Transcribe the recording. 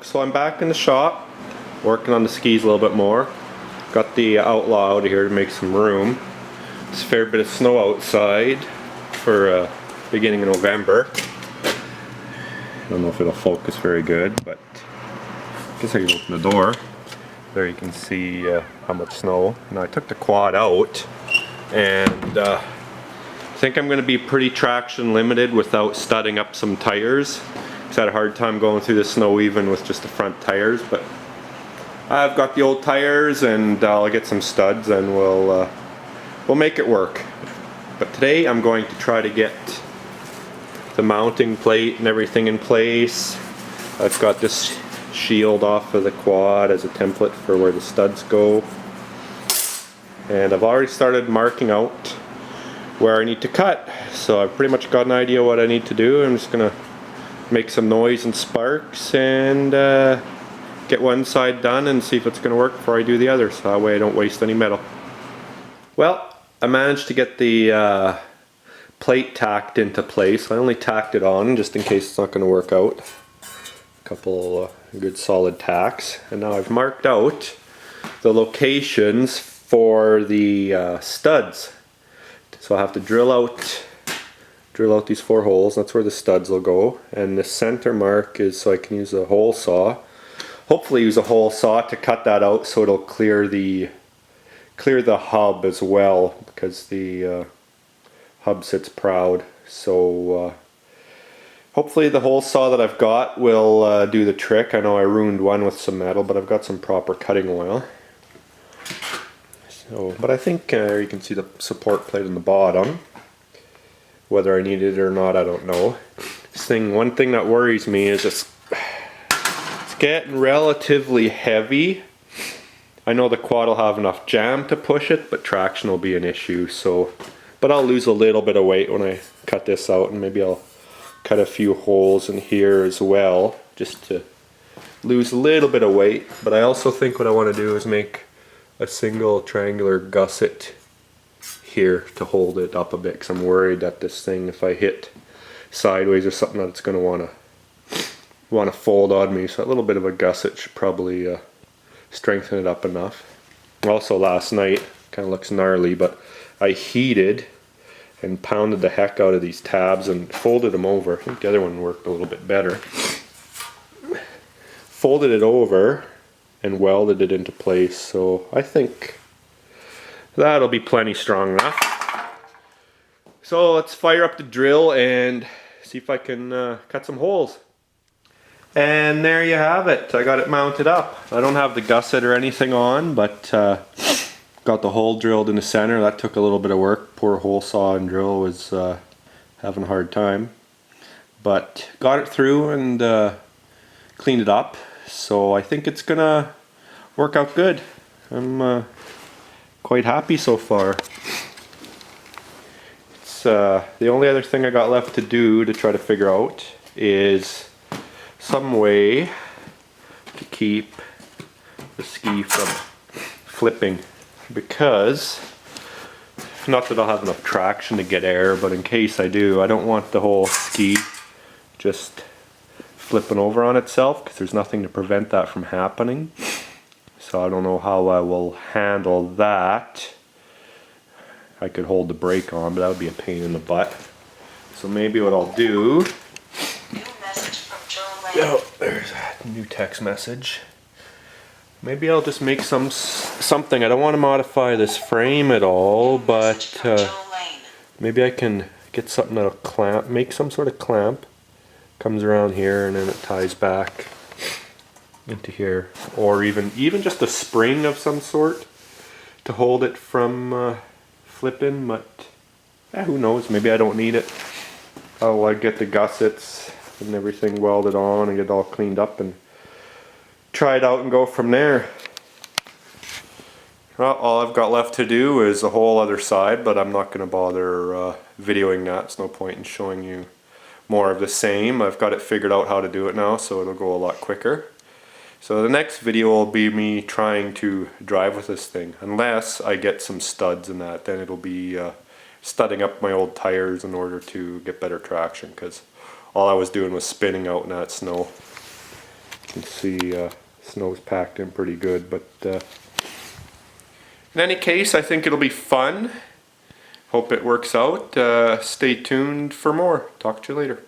So I'm back in the shop, working on the skis a little bit more. Got the Outlaw out of here to make some room. It's a fair bit of snow outside for beginning of November. I don't know if it'll focus very good, but I guess I can open the door. There you can see how much snow. Now I took the quad out, and I think I'm going to be pretty traction limited without studding up some tires. I had a hard time going through the snow even with just the front tires, but I've got the old tires and I'll get some studs and we'll make it work. But today I'm going to try to get the mounting plate and everything in place. I've got this shield off of the quad as a template for where the studs go. And I've already started marking out where I need to cut. So I've pretty much got an idea what I need to do. I'm just going to make some noise and sparks and get one side done and see if it's going to work before I do the other, so that way I don't waste any metal. Well, I managed to get the plate tacked into place. I only tacked it on just in case it's not going to work out. A couple good solid tacks, and now I've marked out the locations for the studs. So I'll have to drill out these 4 holes. That's where the studs will go, and the center mark is so I can use a hole saw. Hopefully use a hole saw to cut that out so it'll clear the hub as well, because the hub sits proud. So hopefully the hole saw that I've got will do the trick. I know I ruined one with some metal, but I've got some proper cutting oil. So, but I think you can see the support plate on the bottom. Whether I need it or not, I don't know. One thing that worries me is it's getting relatively heavy. I know the quad will have enough jam to push it, but traction will be an issue. So, but I'll lose a little bit of weight when I cut this out, and maybe I'll cut a few holes in here as well, just to lose a little bit of weight. But I also think what I want to do is make a single triangular gusset here to hold it up a bit, because I'm worried that this thing, if I hit sideways or something, that it's going to want to fold on me. So a little bit of a gusset should probably strengthen it up enough. Also last night, kind of looks gnarly, but I heated and pounded the heck out of these tabs and folded them over. I think the other one worked a little bit better. Folded it over and welded it into place, so I think that'll be plenty strong enough. So let's fire up the drill and see if I can cut some holes. And there you have it. I got it mounted up. I don't have the gusset or anything on, but got the hole drilled in the center. That took a little bit of work. Poor hole saw and drill was having a hard time. But got it through and cleaned it up. So I think it's gonna work out good. I'm quite happy so far. It's the only other thing I got left to do to try to figure out is some way to keep the ski from flipping, because not that I'll have enough traction to get air, but in case I do, I don't want the whole ski just flipping over on itself, because there's nothing to prevent that from happening. So I don't know how I will handle that. I could hold the brake on, but that would be a pain in the butt. So maybe what I'll do... New message from Joe Lane. Oh, there's a new text message. Maybe I'll just make something. I don't want to modify this frame at all, but maybe I can get something that'll clamp, make some sort of clamp. Comes around here and then it ties back into here, or even just a spring of some sort to hold it from flipping. But who knows, maybe I don't need it. I'll get the gussets and everything welded on and get it all cleaned up and try it out and go from there. Well, all I've got left to do is the whole other side, but I'm not going to bother videoing that. It's no point in showing you more of the same. I've got it figured out how to do it now, so it'll go a lot quicker. So the next video will be me trying to drive with this thing. Unless I get some studs in that, then it'll be studding up my old tires in order to get better traction, because all I was doing was spinning out in that snow. You can see snow's packed in pretty good, but in any case, I think it'll be fun. Hope it works out. Stay tuned for more. Talk to you later.